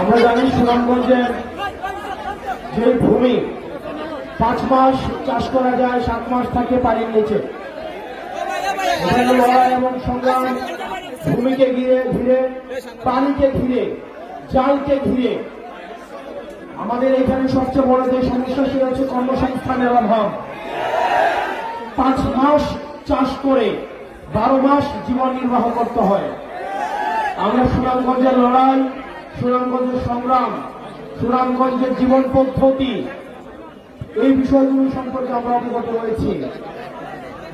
আমরা জানি সুনামগঞ্জের যে ভূমি 5 মাস চাষ করা যায়, 7 মাস থাকে পানির নিচে। লড়াই এবং সংগ্রাম ভূমিকে ঘিরে, পানিকে ঘিরে, জালকে ঘিরে। আমাদের এখানে সবচেয়ে বড় যে সমস্যা সেটা হচ্ছে কর্মসংস্থানের অভাব। 5 মাস চাষ করে 12 মাস জীবন নির্বাহ করতে হয়। আমরা সুনামগঞ্জের লড়াই, সুনামগঞ্জের সংগ্রাম, সুনামগঞ্জের জীবন পদ্ধতি, এই বিষয়গুলো সম্পর্কে আমরা অবগত রয়েছি।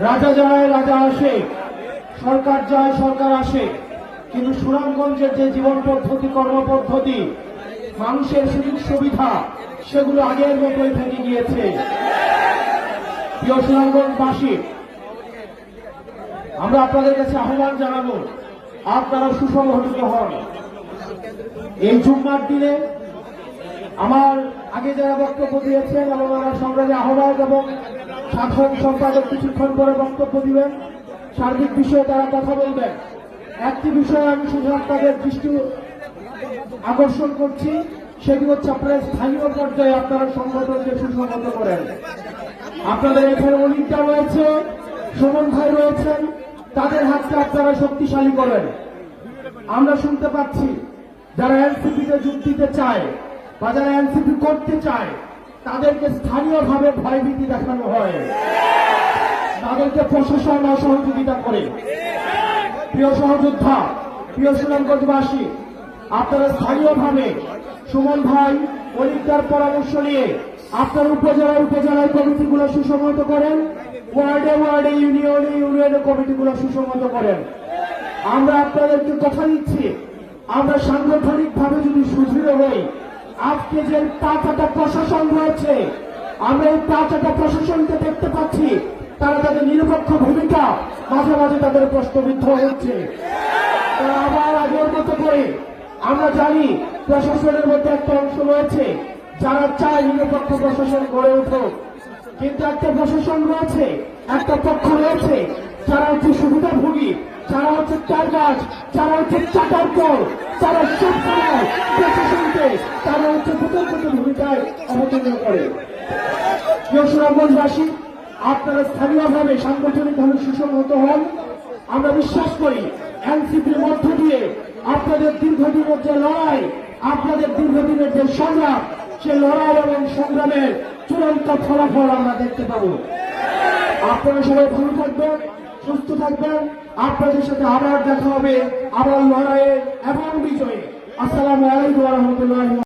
রাজা যায় রাজা আসে, সরকার যায় সরকার আসে, কিন্তু সুনামগঞ্জের যে জীবন পদ্ধতি, কর্মপদ্ধতি, মানুষের সুযোগ সুবিধা, সেগুলো আগের মতোই থেকে গিয়েছে। প্রিয় সুনামগঞ্জবাসী, আমরা আপনাদের কাছে আহ্বান জানাবো, আপনারা সুসংগঠিত হন। এই জুম্মার দিনে আমার আগে যারা বক্তব্য দিয়েছেন এবং আমার সংগ্রামী আহ্বায়ক এবং সাধারণ সম্পাদক কিছুক্ষণ পরে বক্তব্য দিবেন, সার্বিক বিষয়ে তারা কথা বলবেন। একটি বিষয়ে আমি শুধু আপনাদের দৃষ্টি আকর্ষণ করছি, সেটি হচ্ছে আপনারা স্থানীয় পর্যায়ে আপনারা সংগঠনকে সুসংগত করেন। আপনাদের এখানে অলিকটা রয়েছে, সুমন ভাই রয়েছেন, তাদের হাতকে আপনারা শক্তিশালী করেন। আমরা শুনতে পাচ্ছি যারা এনসিপিতে যোগ দিতে চায় বা যারা এনসিপি করতে চায়, তাদেরকে স্থানীয়ভাবে ভয়ভীতি দেখানো হয়, তাদেরকে প্রশাসন অসহযোগিতা করে। প্রিয় সহযোদ্ধা, প্রিয় সুনামগঞ্জবাসী, আপনারা স্থানীয়ভাবে সুমন ভাই অলিকদার পরামর্শ নিয়ে আপনার উপজেলায় কমিটিগুলো সুসংহত করেন, ওয়ার্ডে ইউনিয়নে কমিটিগুলো সুসংহত করেন। আমরা আপনাদেরকে কথা দিচ্ছি, আমরা সাংগঠনিকভাবে যদি সুদৃঢ় হই, আজকে যে 5টা প্রশাসন রয়েছে, আমরা এই 5টা প্রশাসনকে দেখতে পাচ্ছি, তারা তাদের নিরপেক্ষ ভূমিকা মাঝে মাঝে তাদের প্রশ্নবিদ্ধ হচ্ছে। তারা আবার আগের মতো করে, আমরা জানি প্রশাসনের মধ্যে একটা অংশ রয়েছে যারা চায় নিরপেক্ষ প্রশাসন গড়ে উঠুক, কিন্তু একটা প্রশাসন রয়েছে, একটা পক্ষ রয়েছে যারা হচ্ছে সুবিধাভোগী, যারা হচ্ছে চারগাছ, যারা হচ্ছে চাটারকর, যারা সবসময় প্রশাসনকে তারা হচ্ছে প্রত্যেক ভূমিকায় অবতীর্ণ করে। প্রিয় সুনামগঞ্জবাসী, আপনারা স্থানীয়ভাবে সাংগঠনিকভাবে সুসংহত হন। আমরা বিশ্বাস করি এনসিপির মধ্য দিয়ে আপনাদের দীর্ঘদিনের যে লড়াই, আপনাদের দীর্ঘদিনের যে সংগ্রাম, সে লড়াই এবং সংগ্রামের চূড়ান্ত ফলাফল আমরা দেখতে পাবো। আপনারা সবাই ভালো থাকবেন, সুস্থ থাকবেন। আপনাদের সাথে আবার দেখা হবে, আবার লড়াইয়ে এবং বিজয়ে। আসসালামু আলাইকুম ওয়া রাহমাতুল্লাহি।